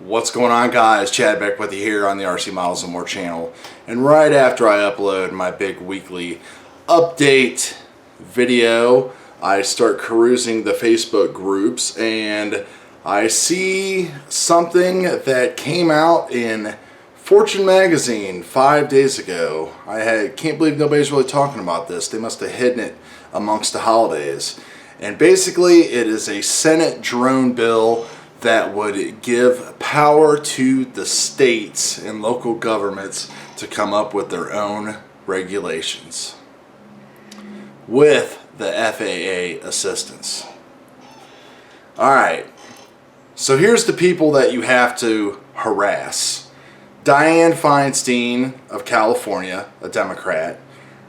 What's going on, guys? Chad back with you here on the RC Models and More channel. And right after I upload my big weekly update video, I start perusing the Facebook groups and I see something that came out in Fortune magazine 5 days ago. Can't believe nobody's really talking about this. They must have hidden it amongst the holidays. And basically it is a Senate drone bill that would give power to the states and local governments to come up with their own regulations with the FAA assistance. Alright, so here's the people that you have to harass. Dianne Feinstein of California, a Democrat.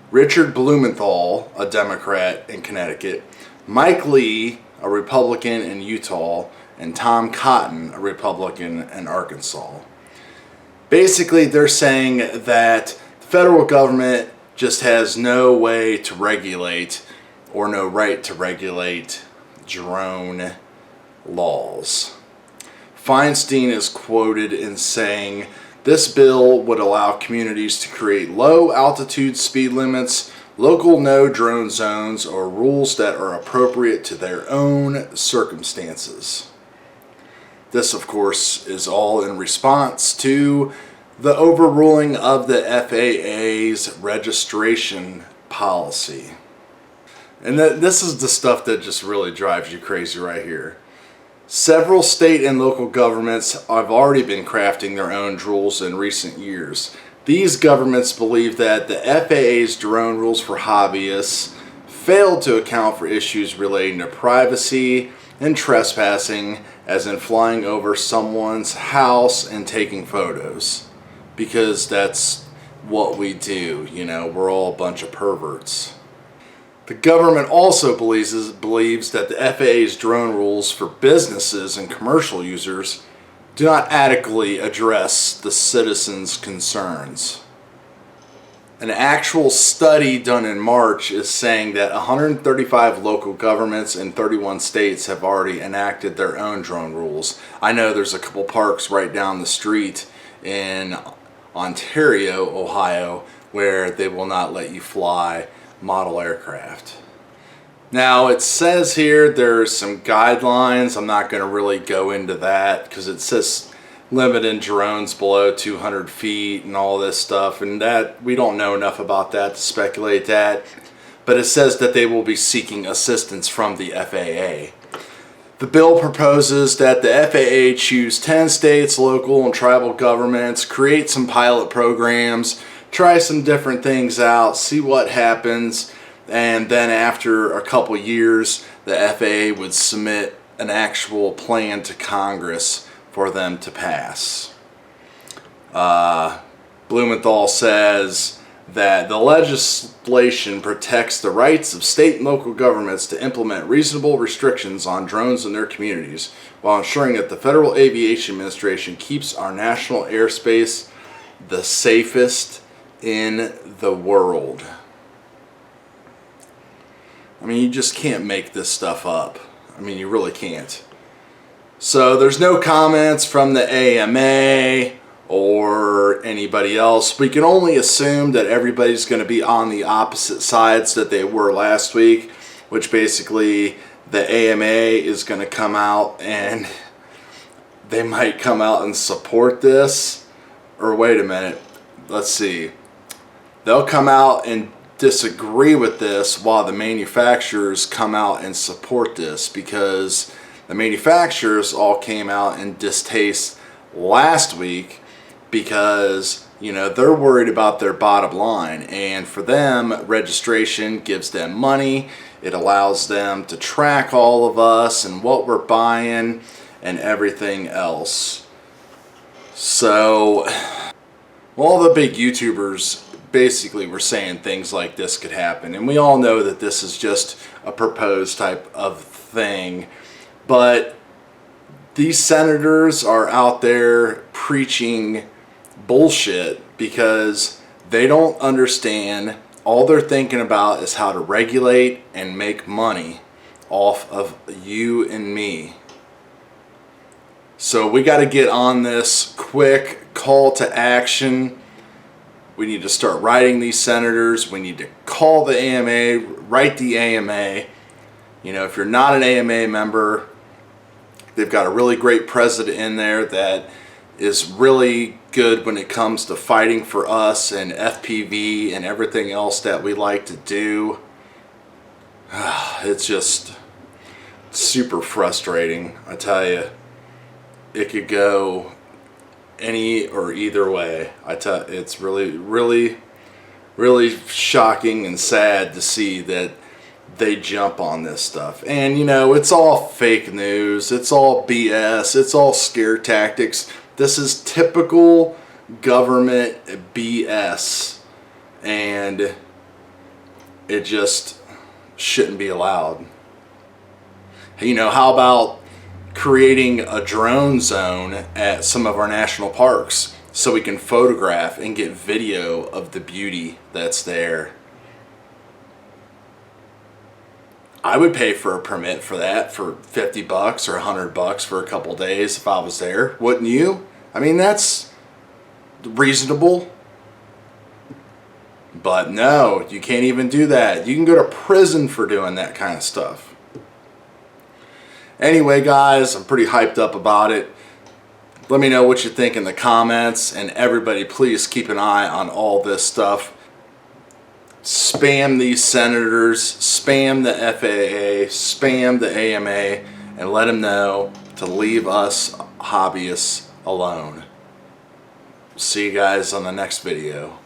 Richard Blumenthal, a Democrat in Connecticut. Mike Lee, a Republican in Utah. And Tom Cotton, a Republican in Arkansas. Basically, they're saying that the federal government just has no way to regulate or no right to regulate drone laws. Feinstein is quoted in saying, "This bill would allow communities to create low altitude speed limits, local no drone zones, or rules that are appropriate to their own circumstances." This, of course, is all in response to the overruling of the FAA's registration policy. And this is the stuff that just really drives you crazy right here. Several state and local governments have already been crafting their own rules in recent years. These governments believe that the FAA's drone rules for hobbyists failed to account for issues relating to privacy and trespassing, as in flying over someone's house and taking photos, because that's what we do, you know, we're all a bunch of perverts. The government also believes that the FAA's drone rules for businesses and commercial users do not adequately address the citizens' concerns. An actual study done in March is saying that 135 local governments in 31 states have already enacted their own drone rules. I know there's a couple parks right down the street in Ontario, Ohio, where they will not let you fly model aircraft. Now it says here there's some guidelines. I'm not going to really go into that because it says limiting drones below 200 feet and all this stuff, and that we don't know enough about that to speculate that, but it says that they will be seeking assistance from the FAA. The bill proposes that the FAA choose 10 states, local and tribal governments, create some pilot programs, try some different things out, see what happens, and then after a couple years the FAA would submit an actual plan to Congress for them to pass. Blumenthal says that the legislation protects the rights of state and local governments to implement reasonable restrictions on drones in their communities while ensuring that the Federal Aviation Administration keeps our national airspace the safest in the world. I mean, you just can't make this stuff up. I mean, you really can't. So there's no comments from the AMA or anybody else. We can only assume that everybody's going to be on the opposite sides that they were last week, which basically the AMA is going to come out and they might come out and support this. Or wait a minute, let's see. They'll come out and disagree with this while the manufacturers come out and support this, because the manufacturers all came out in distaste last week because, you know, they're worried about their bottom line, and for them registration gives them money. It allows them to track all of us and what we're buying and everything else. So all the big YouTubers basically were saying things like this could happen, and we all know that this is just a proposed type of thing. But these senators are out there preaching bullshit because they don't understand. All they're thinking about is how to regulate and make money off of you and me. So we got to get on this quick call to action. We need to start writing these senators. We need to call the AMA, write the AMA. You know, if you're not an AMA member, they've got a really great president in there that is really good when it comes to fighting for us and FPV and everything else that we like to do. It's just super frustrating, I tell you. It could go any or either way. It's really shocking and sad to see that they jump on this stuff. And you know, it's all fake news, it's all BS, it's all scare tactics. This is typical government BS, and it just shouldn't be allowed. You know, how about creating a drone zone at some of our national parks so we can photograph and get video of the beauty that's there? I would pay for a permit for that for $50 or $100 for a couple days if I was there. Wouldn't you? I mean, that's reasonable. But no, you can't even do that. You can go to prison for doing that kind of stuff. Anyway, guys, I'm pretty hyped up about it. Let me know what you think in the comments, and everybody please keep an eye on all this stuff. Spam these senators, spam the FAA, spam the AMA, and let them know to leave us hobbyists alone. See you guys on the next video.